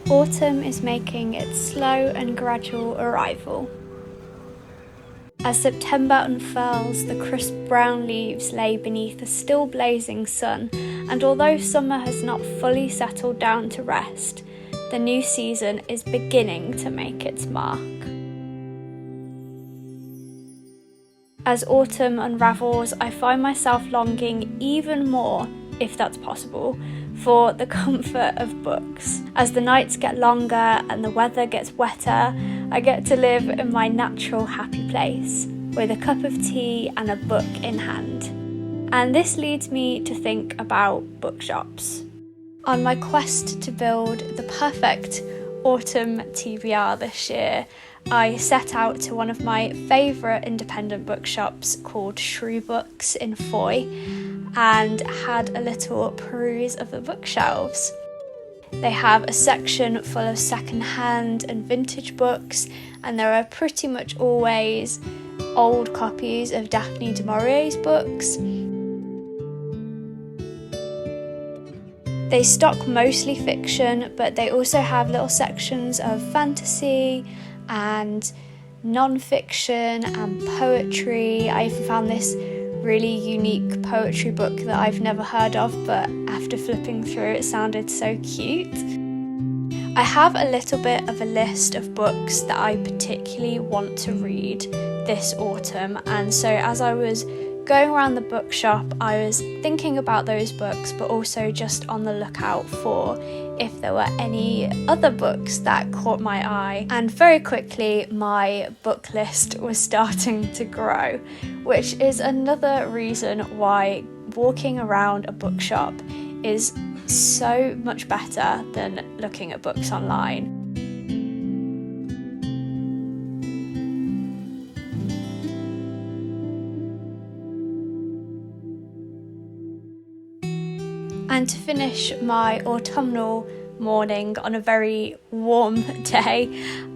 Autumn is making its slow and gradual arrival. As September unfurls, the crisp brown leaves lay beneath a still blazing sun, and although summer has not fully settled down to rest, the new season is beginning to make its mark. As autumn unravels, I find myself longing even more, if that's possible, for the comfort of books. As the nights get longer and the weather gets wetter, I get to live in my natural happy place, with a cup of tea and a book in hand. And this leads me to think about bookshops. On my quest to build the perfect autumn TBR this year, I set out to one of my favourite independent bookshops called Shrew Books in Foy, and had a little peruse of the bookshelves. They have a section full of second-hand and vintage books, and there are pretty much always old copies of Daphne du Maurier's books. They stock mostly fiction, but they also have little sections of fantasy and non-fiction and poetry. I even found this really unique poetry book that I've never heard of, but after flipping through it sounded so cute. I have a little bit of a list of books that I particularly want to read this autumn, and so as I was going around the bookshop, I was thinking about those books, but also just on the lookout for if there were any other books that caught my eye. And very quickly, my book list was starting to grow, which is another reason why walking around a bookshop is so much better than looking at books online. And to finish my autumnal morning on a very warm day,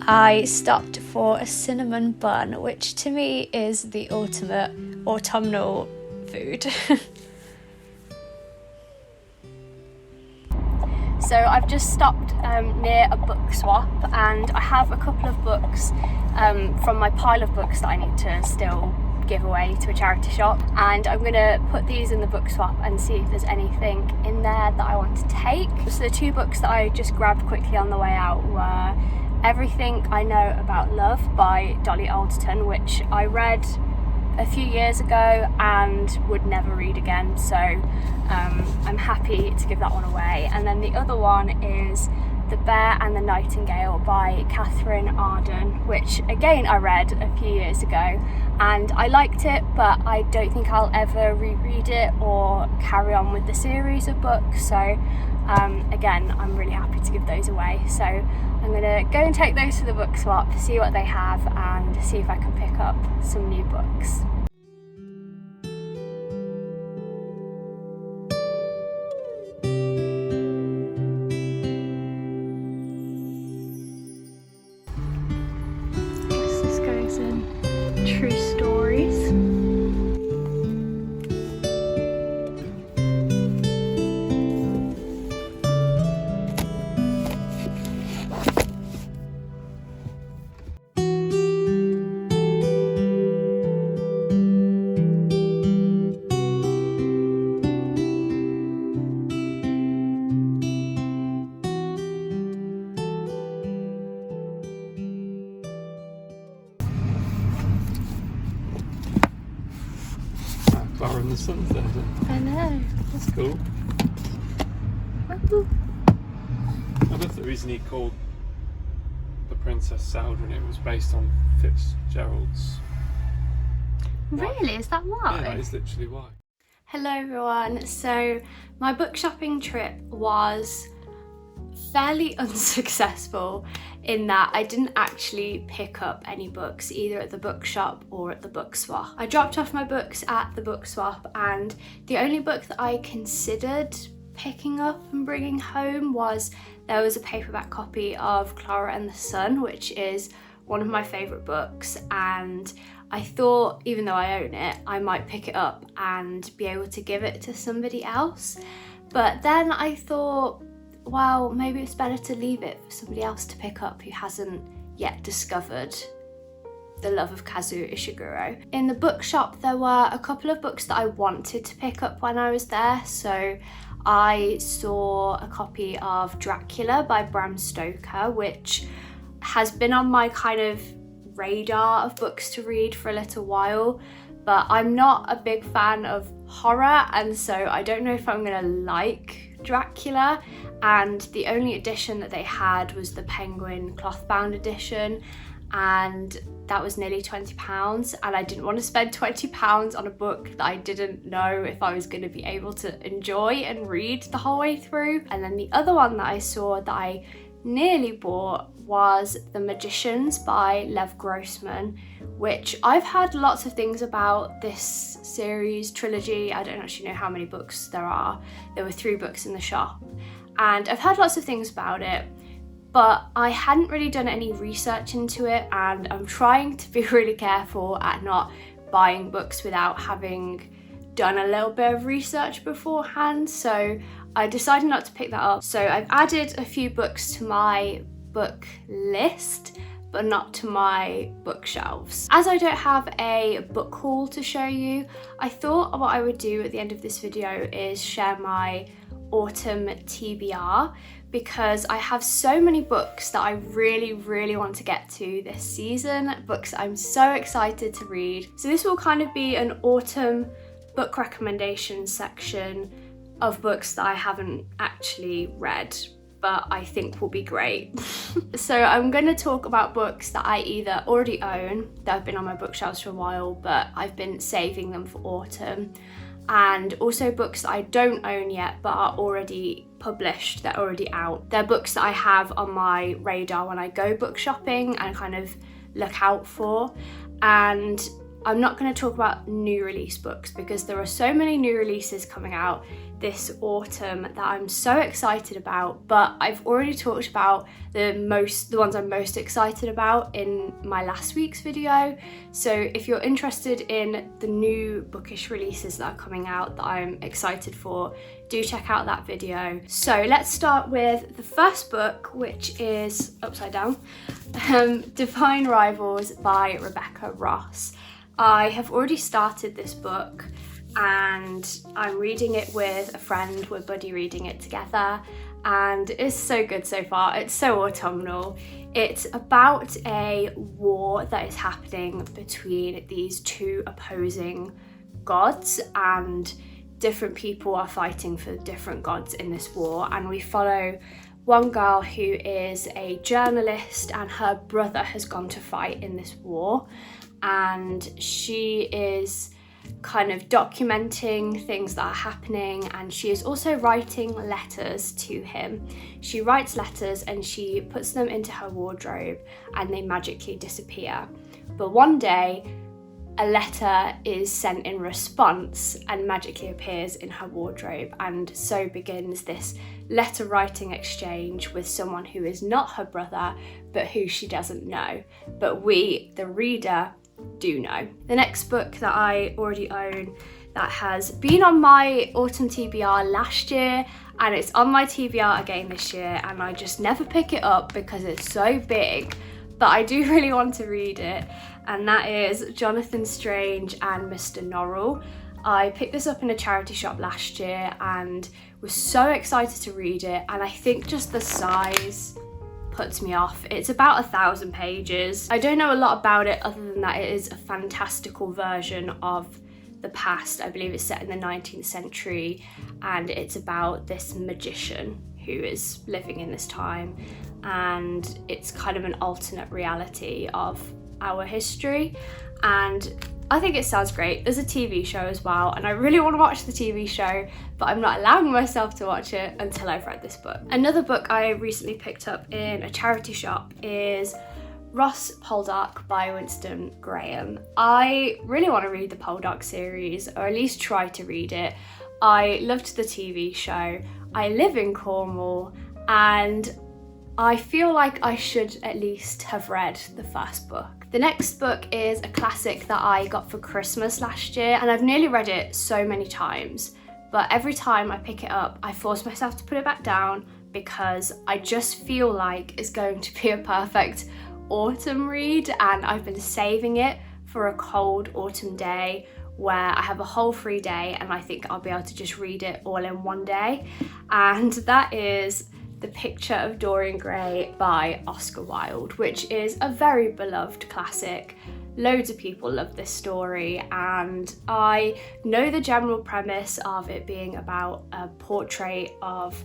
I stopped for a cinnamon bun, which to me is the ultimate autumnal food. So I've just stopped near a book swap, and I have a couple of books from my pile of books that I need to still give away to a charity shop, and I'm gonna put these in the book swap and see if there's anything in there that I want to take. So the two books that I just grabbed quickly on the way out were Everything I Know About Love by Dolly Alderton, which I read a few years ago and would never read again, so I'm happy to give that one away. And then the other one is The Bear and the Nightingale by Catherine Arden, which again I read a few years ago and I liked it, but I don't think I'll ever reread it or carry on with the series of books, so again I'm really happy to give those away. So I'm gonna go and take those to the book swap, see what they have and see if I can pick up some new books. True stories. Clara and the Sun's there, isn't it? I know. That's cool. Ooh. I love the reason he called the Princess Saldrin. It was based on Fitzgerald's. Really? Is that why? Yeah, that is literally why. Hello everyone. So my book shopping trip was fairly unsuccessful in that I didn't actually pick up any books either at the bookshop or at the book swap. I dropped off my books at the book swap, and the only book that I considered picking up and bringing home was there was a paperback copy of Clara and the Sun, which is one of my favourite books, and I thought even though I own it, I might pick it up and be able to give it to somebody else. But then I thought, well, maybe it's better to leave it for somebody else to pick up who hasn't yet discovered the love of Kazuo Ishiguro. In the bookshop, there were a couple of books that I wanted to pick up when I was there. So I saw a copy of Dracula by Bram Stoker, which has been on my kind of radar of books to read for a little while, but I'm not a big fan of horror, and so I don't know if I'm gonna like Dracula. And the only edition that they had was the Penguin cloth-bound edition, and that was nearly £20, and I didn't want to spend £20 on a book that I didn't know if I was going to be able to enjoy and read the whole way through. And then the other one that I saw that I nearly bought was The Magicians by Lev Grossman, which I've heard lots of things about this series trilogy. I don't actually know how many books there are. There were 3 books in the shop, and I've heard lots of things about it, but I hadn't really done any research into it, and I'm trying to be really careful at not buying books without having done a little bit of research beforehand, so I decided not to pick that up. So I've added a few books to my book list, but not to my bookshelves. As I don't have a book haul to show you, I thought what I would do at the end of this video is share my autumn TBR, because I have so many books that I really want to get to this season, books I'm so excited to read. So this will kind of be an autumn book recommendations section of books that I haven't actually read, but I think will be great. So I'm going to talk about books that I either already own, that have been on my bookshelves for a while, but I've been saving them for autumn, and also books that I don't own yet but are already published, they're already out. They're books that I have on my radar when I go book shopping and kind of look out for. And I'm not going to talk about new release books because there are so many new releases coming out this autumn that I'm so excited about, but I've already talked about the ones I'm most excited about in my last week's video. So if you're interested in the new bookish releases that are coming out that I'm excited for, do check out that video. So let's start with the first book, which is upside down, Divine Rivals by Rebecca Ross. I have already started this book and I'm reading it with a friend. We're buddy reading it together, and it's so good so far. It's so autumnal. It's about a war that is happening between these 2 opposing gods, and different people are fighting for different gods in this war. And we follow one girl who is a journalist, and her brother has gone to fight in this war, and she is kind of documenting things that are happening, and she is also writing letters to him. She writes letters and she puts them into her wardrobe and they magically disappear. But one day a letter is sent in response and magically appears in her wardrobe, and so begins this letter writing exchange with someone who is not her brother but who she doesn't know, but we, the reader, do know. The next book that I already own that has been on my autumn TBR last year, and it's on my TBR again this year, and I just never pick it up because it's so big, but I do really want to read it, and that is Jonathan Strange and Mr. Norrell. I picked this up in a charity shop last year and was so excited to read it, and I think just the size puts me off. It's about 1,000 pages. I don't know a lot about it other than that it is a fantastical version of the past. I believe it's set in the 19th century, and it's about this magician who is living in this time, and it's kind of an alternate reality of our history, and I think it sounds great. There's a TV show as well, and I really want to watch the TV show, but I'm not allowing myself to watch it until I've read this book. Another book I recently picked up in a charity shop is Ross Poldark by Winston Graham. I really want to read the Poldark series, or at least try to read it. I loved the TV show. I live in Cornwall, and I feel like I should at least have read the first book. The next book is a classic that I got for Christmas last year, and I've nearly read it so many times, but every time I pick it up, I force myself to put it back down because I just feel like it's going to be a perfect autumn read, and I've been saving it for a cold autumn day where I have a whole free day and I think I'll be able to just read it all in one day. And that is The Picture of Dorian Gray by Oscar Wilde, which is a very beloved classic. Loads of people love this story, and I know the general premise of it being about a portrait of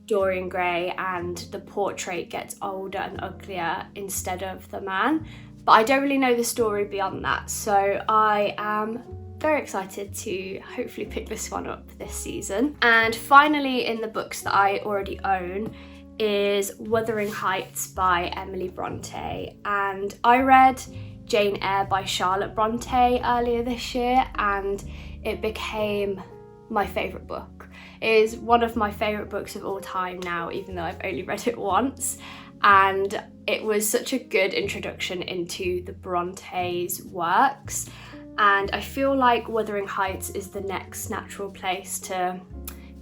Dorian Gray, and the portrait gets older and uglier instead of the man. But I don't really know the story beyond that, so I am very excited to hopefully pick this one up this season. And finally, in the books that I already own is Wuthering Heights by Emily Bronte. And I read Jane Eyre by Charlotte Bronte earlier this year, and it became my favourite book. It is one of my favourite books of all time now, even though I've only read it once. And it was such a good introduction into the Bronte's works. And I feel like Wuthering Heights is the next natural place to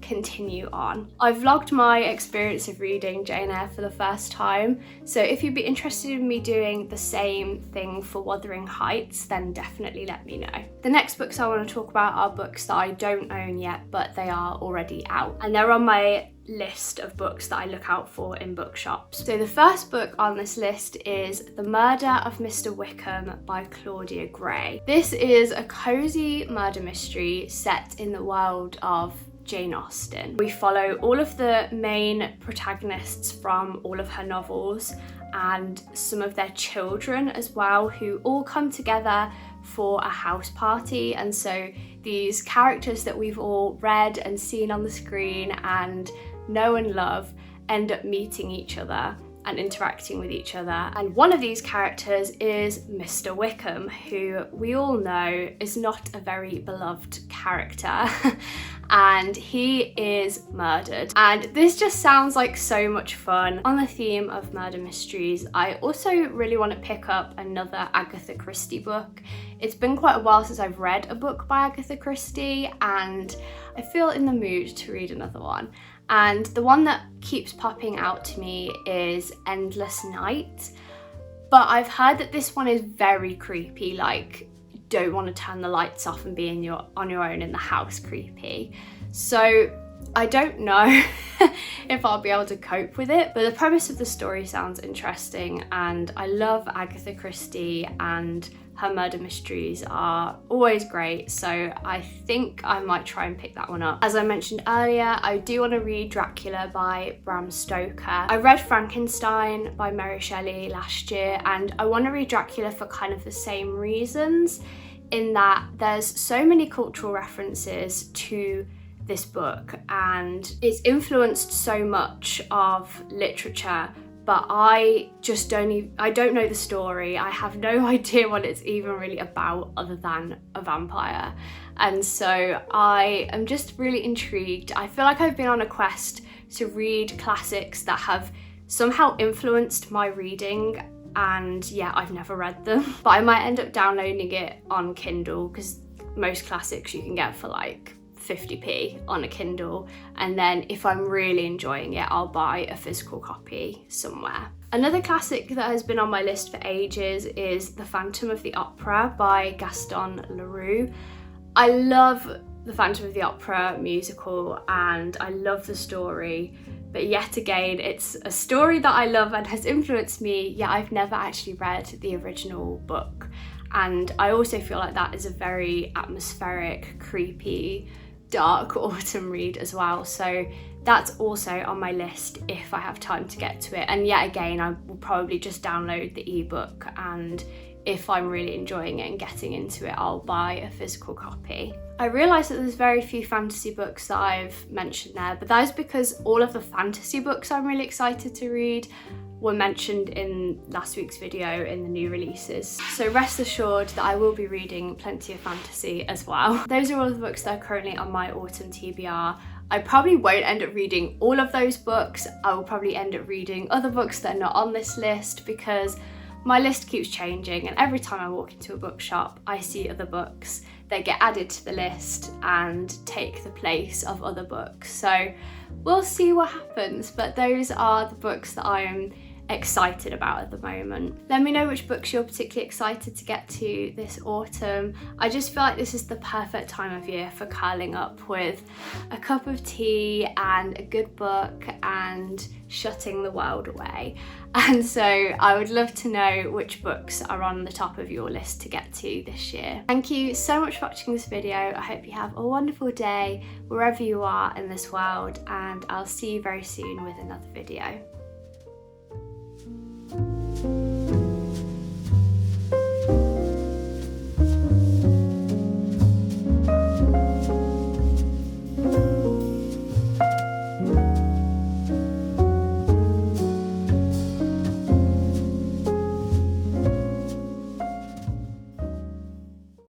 continue on. I've vlogged my experience of reading Jane Eyre for the first time, so if you'd be interested in me doing the same thing for Wuthering Heights, then definitely let me know. The next books I want to talk about are books that I don't own yet, but they are already out, and they're on my list of books that I look out for in bookshops. So the first book on this list is The Murder of Mr. Wickham by Claudia Gray. This is a cozy murder mystery set in the world of Jane Austen. We follow all of the main protagonists from all of her novels and some of their children as well, who all come together for a house party. And so these characters that we've all read and seen on the screen and know and love end up meeting each other and interacting with each other. And one of these characters is Mr. Wickham, who we all know is not a very beloved character. And he is murdered. And this just sounds like so much fun. On the theme of murder mysteries, I also really want to pick up another Agatha Christie book. It's been quite a while since I've read a book by Agatha Christie, and I feel in the mood to read another one. And the one that keeps popping out to me is Endless Night. But I've heard that this one is very creepy, like don't want to turn the lights off and be on your own in the house creepy. So I don't know if I'll be able to cope with it, but the premise of the story sounds interesting, and I love Agatha Christie and her murder mysteries are always great, so I think I might try and pick that one up. As I mentioned earlier, I do want to read Dracula by Bram Stoker. I read Frankenstein by Mary Shelley last year, and I want to read Dracula for kind of the same reasons, in that there's so many cultural references to this book and it's influenced so much of literature, but I don't know the story. I have no idea what it's even really about other than a vampire. And so I am just really intrigued. I feel like I've been on a quest to read classics that have somehow influenced my reading, and yeah, I've never read them. But I might end up downloading it on Kindle, because most classics you can get for like 50p on a Kindle, and then if I'm really enjoying it, I'll buy a physical copy somewhere. Another classic that has been on my list for ages is The Phantom of the Opera by Gaston Leroux. I love The Phantom of the Opera musical and I love the story, but yet again, it's a story that I love and has influenced me, yet I've never actually read the original book. And I also feel like that is a very atmospheric, creepy, dark autumn read as well. So that's also on my list if I have time to get to it. And yet again, I will probably just download the ebook, and if I'm really enjoying it and getting into it, I'll buy a physical copy. I realise that there's very few fantasy books that I've mentioned there, but that is because all of the fantasy books I'm really excited to read were mentioned in last week's video in the new releases. So rest assured that I will be reading plenty of fantasy as well. Those are all the books that are currently on my autumn TBR. I probably won't end up reading all of those books. I will probably end up reading other books that are not on this list, because my list keeps changing, and every time I walk into a bookshop I see other books that get added to the list and take the place of other books. So we'll see what happens, but those are the books that I am excited about at the moment. Let me know which books you're particularly excited to get to this autumn. I just feel like this is the perfect time of year for curling up with a cup of tea and a good book and shutting the world away. And so I would love to know which books are on the top of your list to get to this year. Thank you so much for watching this video. I hope you have a wonderful day wherever you are in this world, and I'll see you very soon with another video.